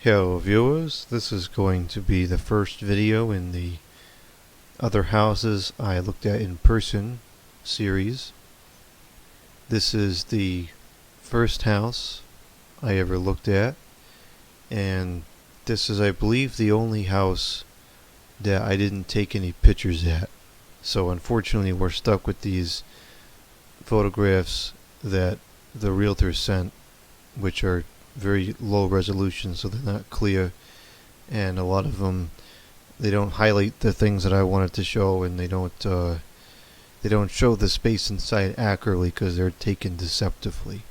Hello viewers, this is going to be the first video in the other houses I looked at in person series. This is the first house I ever looked at, and this is, I believe, the only house that I didn't take any pictures at. So unfortunately we're stuck with these photographs that the realtor sent, which are very low resolution, so they're not clear, and a lot of them, they don't highlight the things that I wanted to show, and they don't show the space inside accurately because they're taken deceptively.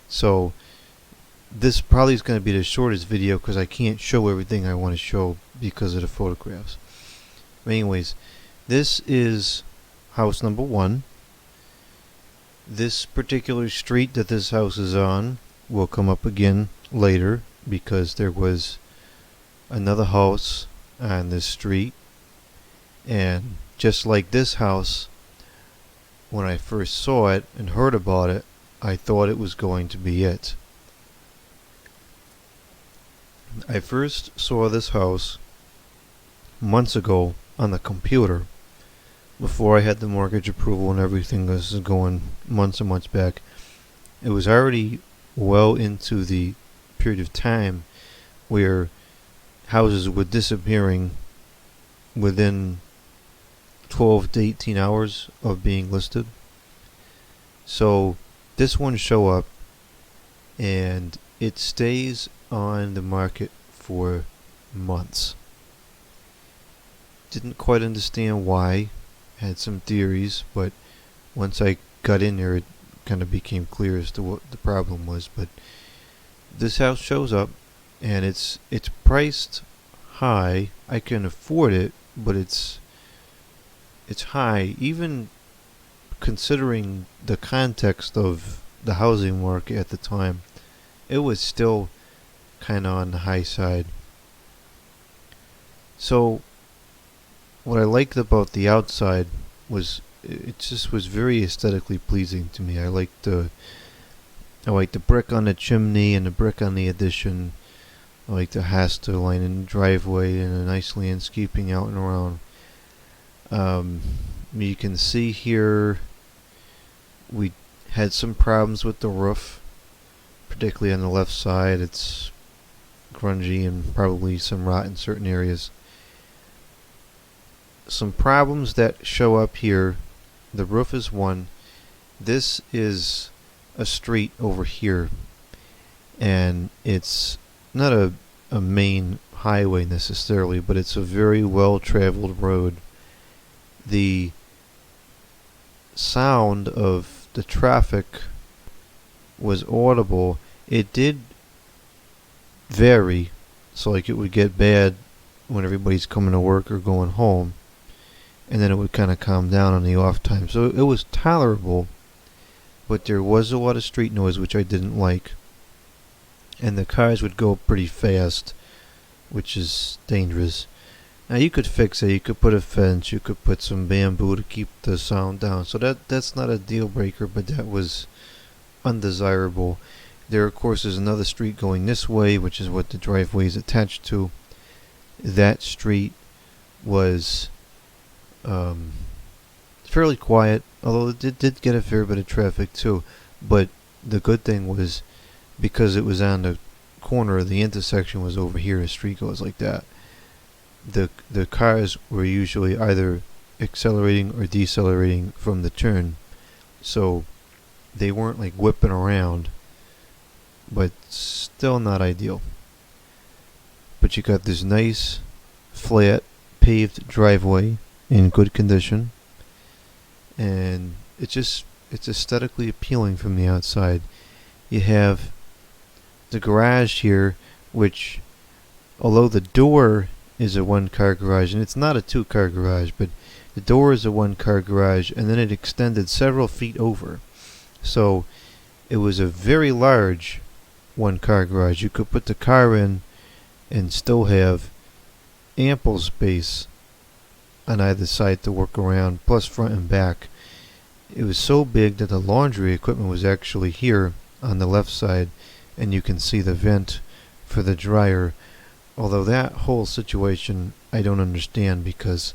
So this probably is going to be the shortest video because I can't show everything I want to show because of the photographs. But anyways, this is house number 1. This particular street that this house is on will come up again later because there was another house on this street, and just like this house, when I first saw it and heard about it, I thought it was going to be it. I first saw this house months ago on the computer before I had the mortgage approval and everything. This is going months and months back. It was already well into the period of time where houses were disappearing within 12 to 18 hours of being listed. So this one show up, and it stays on the market for months. Didn't quite understand why, had some theories, but once I got in there it kind of became clear as to what the problem was. But this house shows up, and it's priced high. I can afford it, but it's high, even considering the context of the housing market at the time. It was still kind of on the high side. So what I liked about the outside was it just was very aesthetically pleasing to me. I liked the brick on the chimney and the brick on the addition. I liked the Hasta line in the driveway and a nice landscaping out and around. You can see here we had some problems with the roof, particularly on the left side. It's grungy and probably some rot in certain areas. Some problems that show up here. The roof is one. This is a street over here, and it's not a main highway necessarily, but it's a very well traveled road. The sound of the traffic was audible. It did vary, so like it would get bad when everybody's coming to work or going home, and then it would kind of calm down on the off time. So it was tolerable, but there was a lot of street noise, which I didn't like. And the cars would go pretty fast, which is dangerous. Now you could fix it. You could put a fence. You could put some bamboo to keep the sound down. So that's not a deal breaker, but that was undesirable. There, of course, is another street going this way, which is what the driveway is attached to. That street was fairly quiet, although it did get a fair bit of traffic too. But the good thing was, because it was on the corner, the intersection was over here, the street goes like that. The cars were usually either accelerating or decelerating from the turn, so they weren't like whipping around, but still not ideal. But you got this nice flat paved driveway in good condition, and it's aesthetically appealing from the outside. You have the garage here, which, although the door is a 1-car garage, and it's not a 2-car garage, but the door is a 1-car garage, and then it extended several feet over. So it was a very large 1-car garage. You could put the car in and still have ample space on either side to work around, plus front and back. It was so big that the laundry equipment was actually here on the left side, and you can see the vent for the dryer. Although that whole situation I don't understand because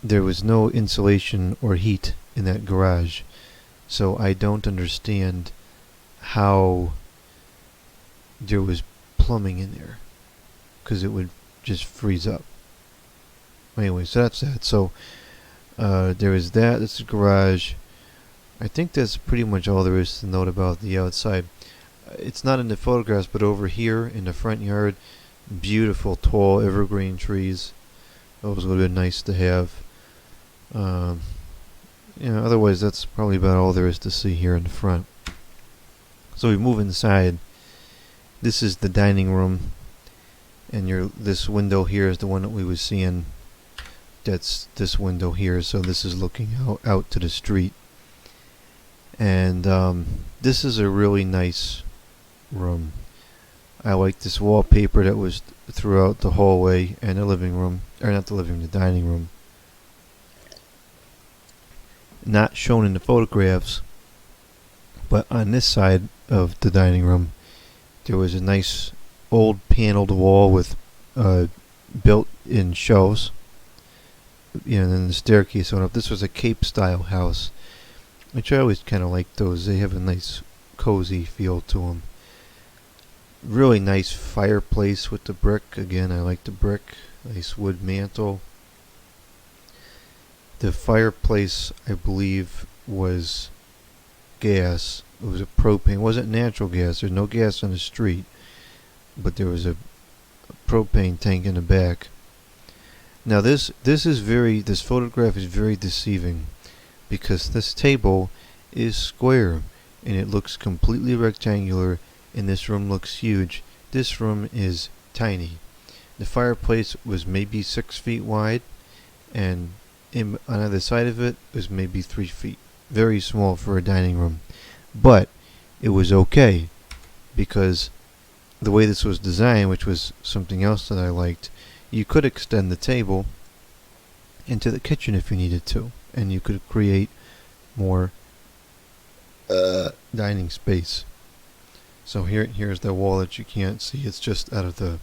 there was no insulation or heat in that garage. So I don't understand how there was plumbing in there, because it would just freeze up. Anyway, so that's that. So there is that. That's the garage. I think that's pretty much all there is to note about the outside. It's not in the photographs, but over here in the front yard, beautiful tall evergreen trees. Those would have been nice to have. Otherwise that's probably about all there is to see here in the front. So we move inside. This is the dining room, and this window here is the one that we was seeing. That's this window here, so this is looking out to the street. And this is a really nice room. I like this wallpaper that was throughout the hallway and the living room, or not the living room, the dining room. Not shown in the photographs, but on this side of the dining room there was a nice old paneled wall with built-in shelves, and then the staircase went up. This was a Cape style house, which I always kind of like those. They have a nice cozy feel to them. Really nice fireplace with the brick. Again, I like the brick. Nice wood mantle. The fireplace, I believe, was gas. It was a propane. It wasn't natural gas. There's no gas on the street, but there was a propane tank in the back. Now this photograph is very deceiving, because this table is square and it looks completely rectangular, and this room looks huge. This room is tiny. The fireplace was maybe 6 feet wide, and on either side of it was maybe 3 feet. Very small for a dining room. But it was okay, because the way this was designed, which was something else that I liked, you could extend the table into the kitchen if you needed to, and you could create more dining space. So here's the wall that you can't see. It's just out of the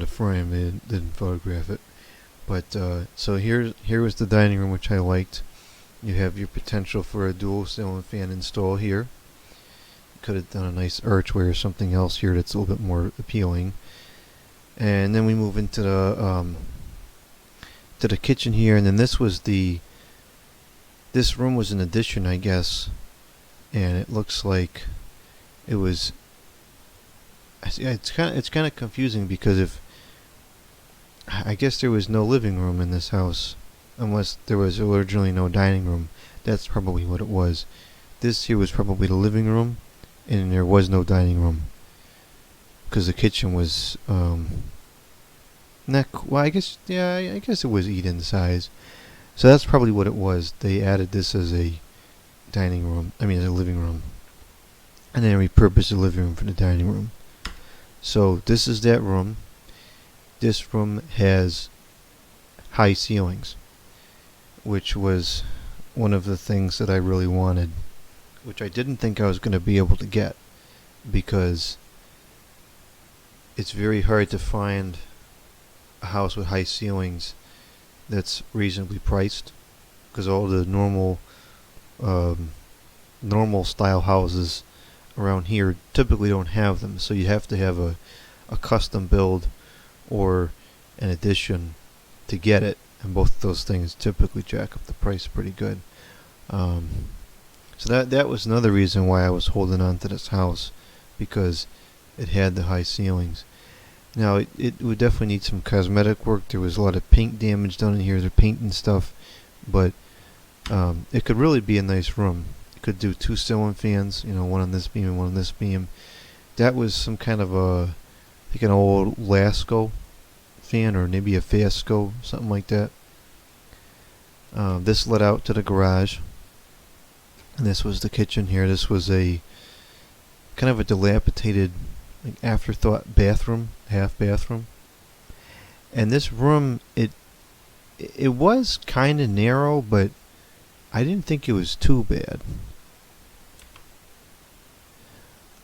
frame. They didn't photograph it. But so here was the dining room, which I liked. You have your potential for a dual ceiling fan install here. Could have done a nice archway or something else here that's a little bit more appealing. And then we move into the kitchen here, and then this room was an addition, I guess, and it looks like it was. It's kind of confusing, because I guess there was no living room in this house, unless there was originally no dining room. That's probably what it was. This here was probably the living room, and there was no dining room, because the kitchen was I guess it was eat-in size. So that's probably what it was. They added this as a dining room. I mean, as a living room, and then repurposed the living room for the dining room. So this is that room. This room has high ceilings, which was one of the things that I really wanted, which I didn't think I was going to be able to get, because it's very hard to find a house with high ceilings that's reasonably priced, because all the normal style houses around here typically don't have them. So you have to have a custom build or an addition to get it, and both of those things typically jack up the price pretty good. So that was another reason why I was holding on to this house, because it had the high ceilings. Now it would definitely need some cosmetic work. There was a lot of paint damage done in here. They're painting stuff, but it could really be a nice room. You could do 2 ceiling fans, one on this beam and one on this beam. That was some kind of I think an old Lasco fan, or maybe a Fasco, something like that. This led out to the garage, and this was the kitchen here. This was a kind of a dilapidated, like, afterthought bathroom, half bathroom. And this room, it was kind of narrow, but I didn't think it was too bad.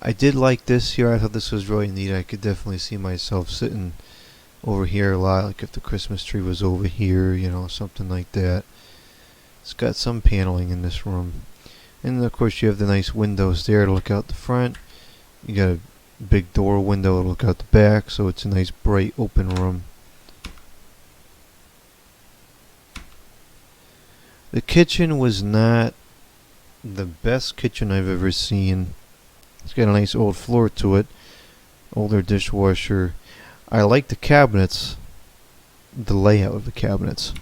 I did like this here. I thought this was really neat. I could definitely see myself sitting over here a lot, like if the Christmas tree was over here, you know, something like that. It's got some paneling in this room. And of course you have the nice windows there to look out the front. You got a big door window to look out the back, so it's a nice bright open room. The kitchen was not the best kitchen I've ever seen. It's got a nice old floor to it, older dishwasher. I like the cabinets, the layout of the cabinets.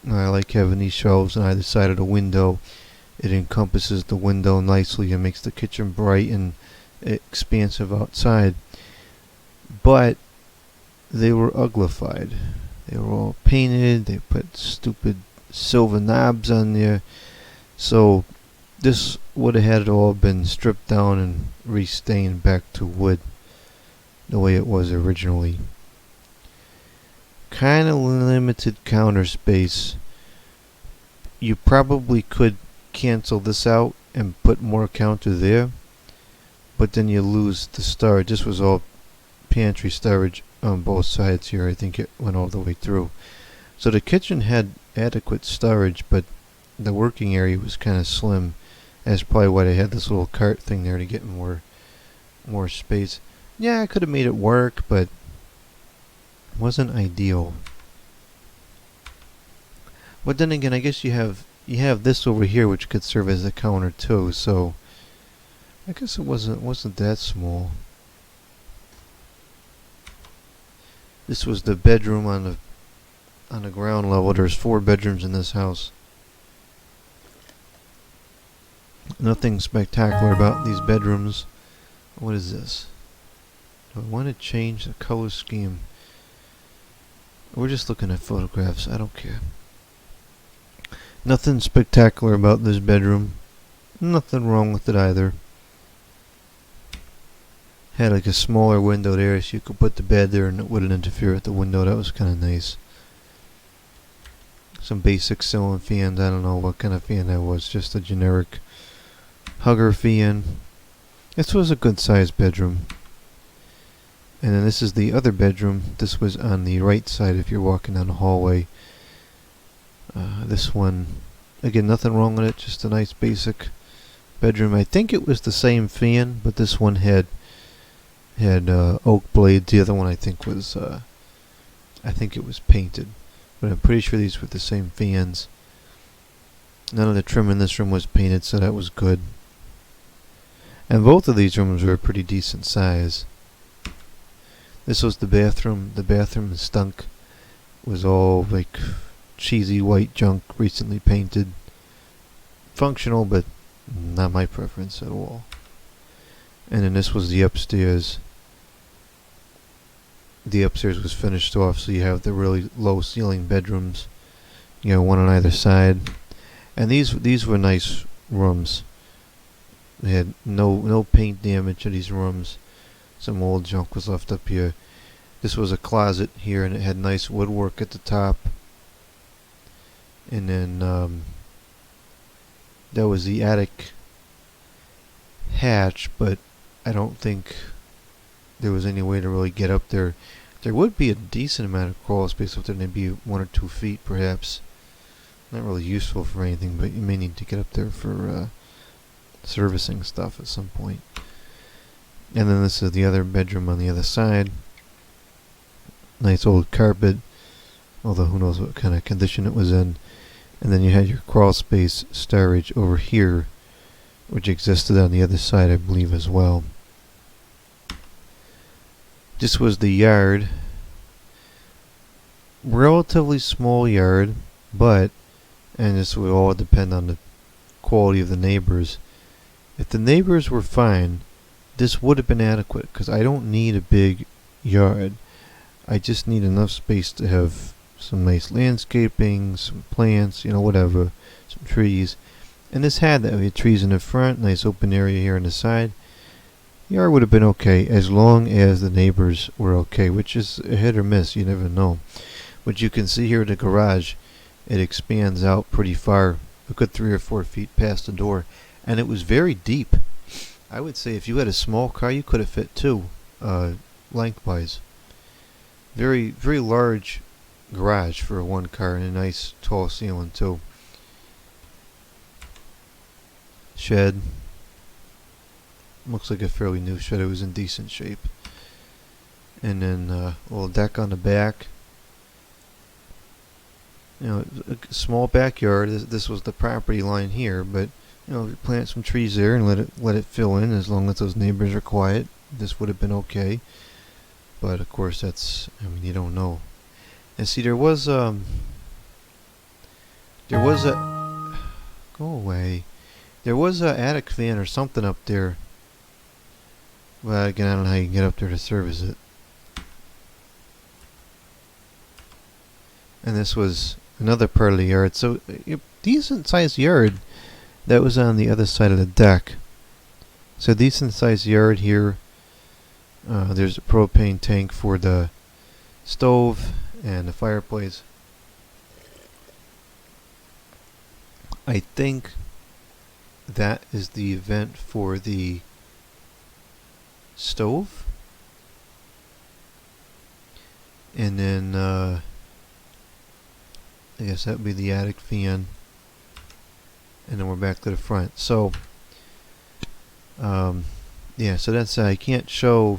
I like having these shelves on either side of the window. It encompasses the window nicely and makes the kitchen bright and expansive outside. But they were uglified. They were all painted. They put stupid silver knobs on there. So this would have had it all been stripped down and restained back to wood the way it was originally. Kind of limited counter space. You probably could cancel this out and put more counter there, but then you lose the storage. This was all pantry storage on both sides here. I think it went all the way through. So the kitchen had adequate storage, but the working area was kind of slim. That's probably why they had this little cart thing there to get more space. Yeah, I could have made it work, but it wasn't ideal. But then again, I guess you have this over here, which could serve as a counter too. So I guess it wasn't that small. This was the bedroom on the ground level. There's 4 bedrooms in this house. Nothing spectacular about these bedrooms. What is this? Do I want to change the color scheme? We're just looking at photographs. I don't care. Nothing spectacular about this bedroom. Nothing wrong with it either. Had like a smaller window there so you could put the bed there and it wouldn't interfere with the window. That was kind of nice. Some basic ceiling fans. I don't know what kind of fan that was. Just a generic hugger fan. This was a good sized bedroom. And then this is the other bedroom. This was on the right side if you're walking down the hallway. This one, again, nothing wrong with it. Just a nice basic bedroom. I think it was the same fan, but this one had oak blades. The other one I think it was painted, but I'm pretty sure these were the same fans. None of the trim in this room was painted, so that was good. And both of these rooms were a pretty decent size. This was the bathroom. The bathroom stunk. It was all like cheesy white junk, recently painted. Functional, but not my preference at all. And then this was the upstairs. The upstairs was finished off, so you have the really low ceiling bedrooms. You know, one on either side. And these were nice rooms. They had no paint damage to these rooms. Some old junk was left up here. This was a closet here, and it had nice woodwork at the top. And then there was the attic hatch, but I don't think there was any way to really get up there. There would be a decent amount of crawl space up there, maybe 1 or 2 feet perhaps. Not really useful for anything, but you may need to get up there for servicing stuff at some point. And then this is the other bedroom on the other side. Nice old carpet, although who knows what kind of condition it was in. And then you had your crawl space storage over here, which existed on the other side, I believe, as well. This was the yard. Relatively small yard, but, and this would all depend on the quality of the neighbors. If the neighbors were fine, this would have been adequate, because I don't need a big yard. I just need enough space to have some nice landscaping, some plants, you know, whatever, some trees. And this had that. We had trees in the front, nice open area here on the side. The yard would have been okay as long as the neighbors were okay, which is a hit or miss, you never know. But you can see here in the garage, it expands out pretty far, a good 3 or 4 feet past the door, and it was very deep. I would say if you had a small car, you could have fit two, lengthwise. Very, very large garage for one car and a nice tall ceiling too. Shed. Looks like a fairly new shed. It was in decent shape. And then a little deck on the back. You know, a small backyard. This was the property line here, but you know, plant some trees there and let it fill in. As long as those neighbors are quiet, this would have been okay. But of course, I mean, you don't know. And see, there was a go away. There was a attic fan or something up there. Well, again, I don't know how you can get up there to service it. And this was another part of the yard. So, a decent sized yard that was on the other side of the deck. So, decent sized yard here. There's a propane tank for the stove and the fireplace. I think that is the vent for the stove. And then, I guess that would be the attic fan. And then we're back to the front. So, yeah, so that's, I can't show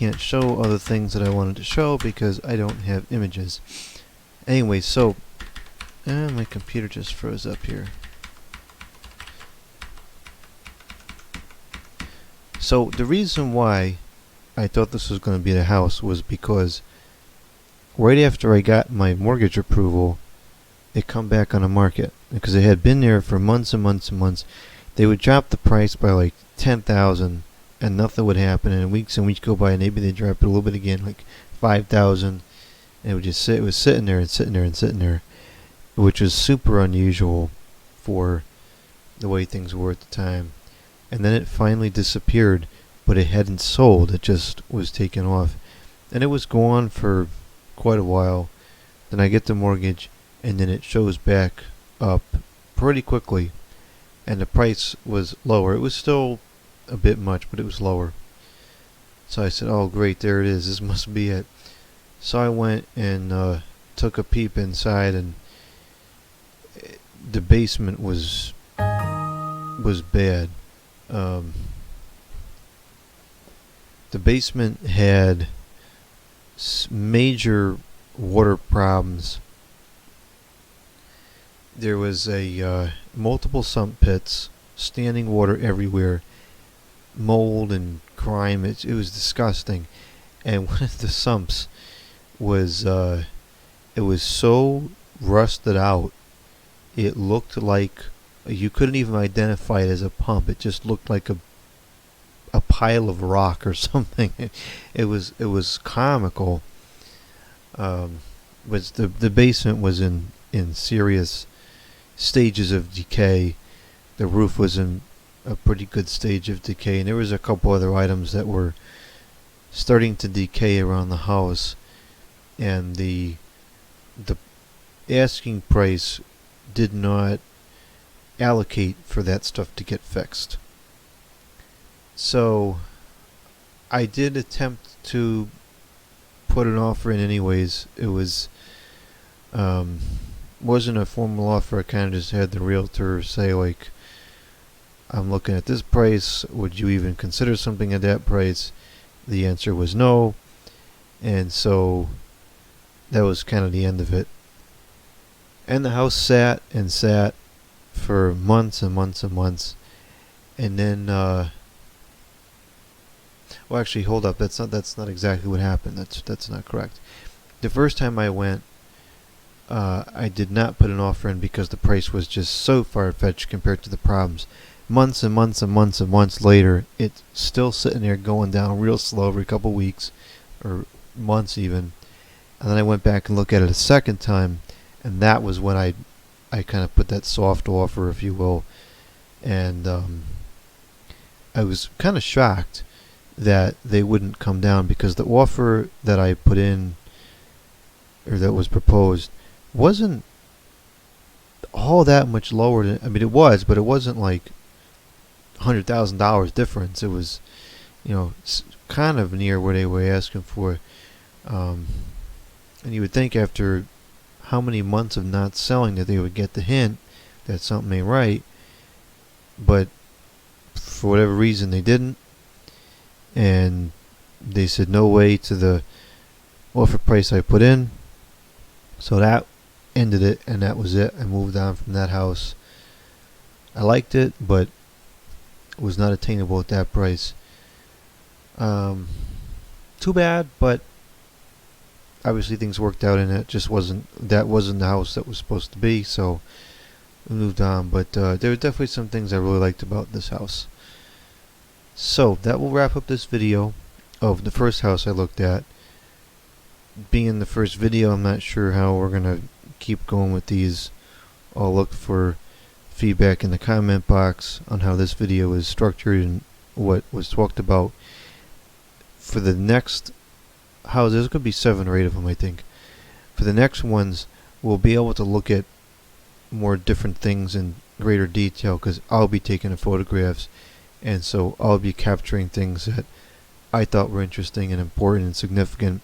other things that I wanted to show because I don't have images. Anyway, so, my computer just froze up here. So the reason why I thought this was going to be the house was because right after I got my mortgage approval, it come back on the market because it had been there for months and months and months. They would drop the price by like 10,000 and nothing would happen, and weeks go by and maybe they drop it a little bit again, like 5,000, and it would just sit. It was sitting there and sitting there and sitting there, which was super unusual for the way things were at the time. And then it finally disappeared, but it hadn't sold. It just was taken off, and it was gone for quite a while. Then I get the mortgage, and then it shows back up pretty quickly, and the price was lower. It was still a bit much, but it was lower. So I said, oh great, there it is, this must be it. So I went and took a peep inside, and the basement was bad. The basement had major water problems. There was a multiple sump pits, standing water everywhere, mold and grime. It was disgusting. And one of the sumps was it was so rusted out, it looked like you couldn't even identify it as a pump. It just looked like a pile of rock or something. It was comical. Was the basement was in serious stages of decay. The roof was in a pretty good stage of decay, and there was a couple other items that were starting to decay around the house, and the asking price did not allocate for that stuff to get fixed. So I did attempt to put an offer in anyways. It wasn't a formal offer. I kind of just had the realtor say, like, I'm looking at this price, would you even consider something at that price? The answer was no, and so that was kind of the end of it. And the house sat and sat for months and months and months, and then well, actually, hold up, that's not exactly what happened. That's not correct. The first time I went, I did not put an offer in because the price was just so far-fetched compared to the problems. Months and months and months and months later, it's still sitting there going down real slow every couple weeks, or months even. And then I went back and looked at it a second time, and that was when I kind of put that soft offer, if you will. And I was kind of shocked that they wouldn't come down, because the offer that I put in, or that was proposed, wasn't all that much lower than, I mean, it was, but it wasn't like $100,000 difference. It was, kind of near what they were asking for. And you would think after how many months of not selling that they would get the hint that something ain't right, but for whatever reason they didn't, and they said no way to the offer price I put in. So that ended it, and that was it. I moved on from that house. I liked it, but it was not attainable at that price. Too bad, but obviously things worked out, and that wasn't the house that was supposed to be, so we moved on. But there were definitely some things I really liked about this house. So that will wrap up this video of the first house I looked at. Being the first video, I'm not sure how we're gonna keep going with these. I'll look for feedback in the comment box on how this video is structured and what was talked about. For the next house, there's going to be 7 or 8 of them, I think. For the next ones, we'll be able to look at more different things in greater detail, because I'll be taking the photographs, and so I'll be capturing things that I thought were interesting and important and significant.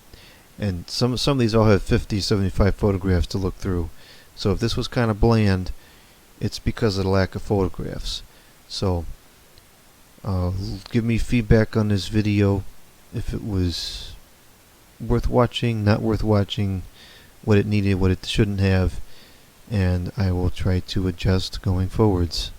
And some of these all have 50, 75 photographs to look through. So if this was kind of bland, it's because of the lack of photographs. So give me feedback on this video, if it was worth watching, not worth watching, what it needed, what it shouldn't have, and I will try to adjust going forwards.